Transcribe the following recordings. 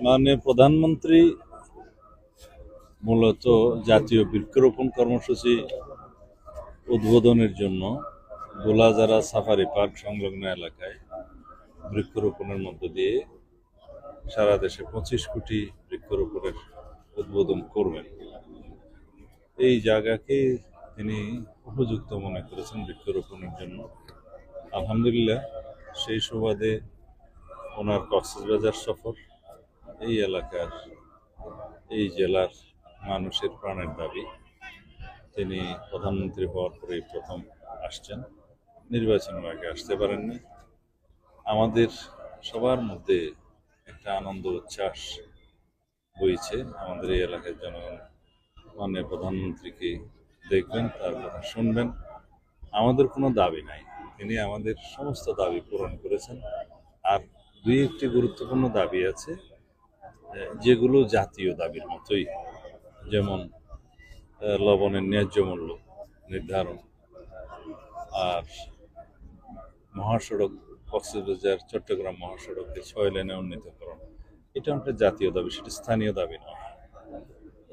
মাননীয় প্রধানমন্ত্রী মূলত জাতীয় বৃক্ষরোপণ কর্মসূচি উদ্বোধনের জন্য গোলাজারা সাফারি পার্ক সংলগ্ন এলাকায় বৃক্ষরোপণের মধ্য দিয়ে সারা দেশে 25 কোটি বৃক্ষরোপণের উদ্বোধন করবেন। এই জায়গাকে তিনি উপযুক্ত মনে করেছেন বৃক্ষরোপণের জন্য। আলহামদুলিল্লাহ, সেই সুবাদে ওনার কক্সবাজার সফর, এই এলাকার এই জেলার মানুষের প্রাণের দাবি। তিনি প্রধানমন্ত্রী হওয়ার পরেই প্রথম আসছেন, নির্বাচনের আগে আসতে পারেননি। আমাদের সবার মধ্যে একটা আনন্দ উচ্ছ্বাস বইছে। আমাদের এই এলাকার জনগণ মাননীয় প্রধানমন্ত্রীকে দেখবেন, তার কথা শুনবেন। আমাদের কোনো দাবি নাই, তিনি আমাদের সমস্ত দাবি পূরণ করেছেন। আর দুই একটি গুরুত্বপূর্ণ দাবি আছে যেগুলো জাতীয় দাবির মতোই, যেমন লবণের ন্যায্য মূল্য নির্ধারণ, আর মহাসড়ক কক্সবাজার চট্টগ্রাম মহাসড়ককে 6 লেনে উন্নীতকরণ। এটা একটা জাতীয় দাবি, সেটা স্থানীয় দাবি নয়।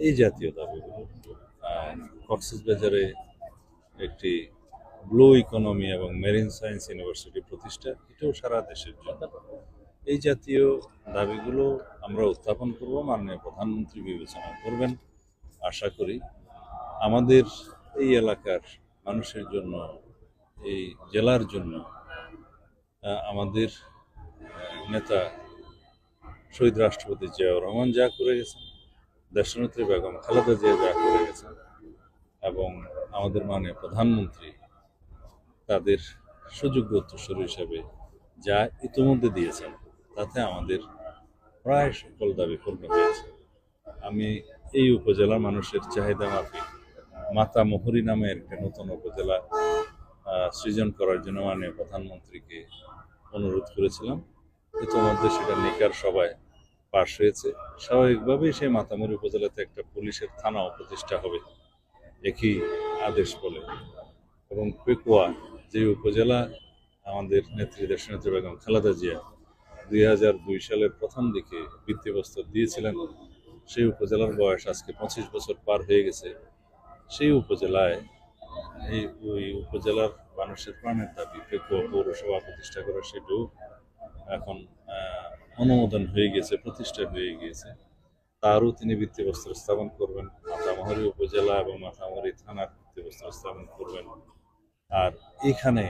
এই জাতীয় দাবিগুলো কক্সবাজারে একটি ব্লু ইকোনমি এবং মেরিন সায়েন্স ইউনিভার্সিটি প্রতিষ্ঠা, এটাও সারা দেশের জন্য। এই জাতীয় দাবিগুলো আমরা উত্থাপন করব, মাননীয় প্রধানমন্ত্রী বিবেচনা করবেন। আশা করি আমাদের এই এলাকার মানুষের জন্য, এই জেলার জন্য আমাদের নেতা শহীদ রাষ্ট্রপতি জিয়াউর রহমান যা করে গেছেন, দেশনেত্রী বেগম খালেদা জিয়া যা করে গেছেন, এবং আমাদের মাননীয় প্রধানমন্ত্রী তাদের সুযোগ্য উত্তরসূরি হিসাবে যা ইতিমধ্যে দিয়েছেন, তাতে আমাদের প্রায় সকল দাবি পূর্ণ হয়েছে। আমি এই উপজেলার মানুষের চাহিদা মাফিক মাতামুহুরী নামে একটা নতুন উপজেলা সৃজন করার জন্য মাননীয় প্রধানমন্ত্রীকে অনুরোধ করেছিলাম। ইতিমধ্যে সেটা নিকার সভায় পাশ হয়েছে। স্বাভাবিকভাবেই সেই মাতামুহুরী উপজেলাতে একটা পুলিশের থানাও প্রতিষ্ঠা হবে, একই আদেশ বলে। এবং পেকুয়া, যে উপজেলা আমাদের নেত্রী দেশনেত্রী বেগম খালেদা জিয়া 2002 সালের প্রথম দিকে ভিত্তিপ্রস্তর দিয়েছিলেন, সেই উপজেলার বয়স আজকে 25 বছর পার হয়ে গেছে। সেই উপজেলায় ওই উপজেলার মানুষের প্রাণের দাবি পেকুয়া পৌরসভা প্রতিষ্ঠা করা, সেটাও এখন অনুমোদন হয়ে গেছে, প্রতিষ্ঠা হয়ে গিয়েছে। তারও তিনি ভিত্তিপ্রস্তর স্থাপন করবেন। মাতামুহুরী উপজেলা এবং মাতামুহুরী থানার ভিত্তিপ্রস্তর স্থাপন করবেন। আর এখানে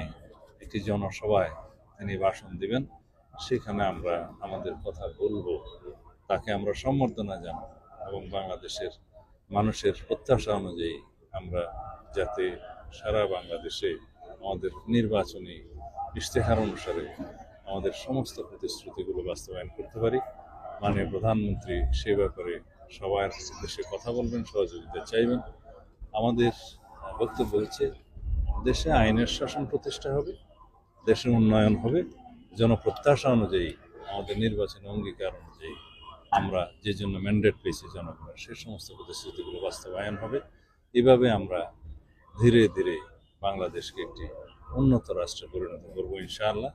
একটি জনসভায় তিনি ভাষণ দিবেন, সেখানে আমরা আমাদের কথা বলবো, তাকে আমরা সম্বর্ধনা জানাবো এবং বাংলাদেশের মানুষের প্রত্যাশা অনুযায়ী আমরা যাতে সারা বাংলাদেশে আমাদের নির্বাচনী ইশতেহার অনুসারে আমাদের সমস্ত প্রতিশ্রুতিগুলো বাস্তবায়ন করতে পারি। মাননীয় প্রধানমন্ত্রী সে ব্যাপারে সবার দেশে কথা বলবেন, সহযোগিতা চাইবেন। আমাদের বক্তব্য হচ্ছে, দেশে আইনের শাসন প্রতিষ্ঠা হবে, দেশের উন্নয়ন হবে, জনপ্রত্যাশা অনুযায়ী আমাদের নির্বাচনী অঙ্গীকার অনুযায়ী আমরা যে জন্য ম্যান্ডেট পেয়েছি জনগণের, সে সমস্ত প্রতিশ্রুতিগুলো বাস্তবায়ন হবে। এভাবে আমরা ধীরে ধীরে বাংলাদেশকে একটি উন্নত রাষ্ট্রে পরিণত করবো ইনশাআল্লাহ।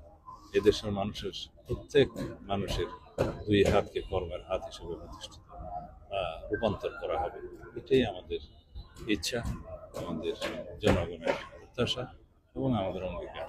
এদেশের মানুষের প্রত্যেক মানুষের দুই হাতকে কর্মের হাত হিসেবে প্রতিষ্ঠিত রূপান্তর করা হবে। এটাই আমাদের ইচ্ছা, আমাদের জনগণের প্রত্যাশা এবং আমাদের অঙ্গীকার।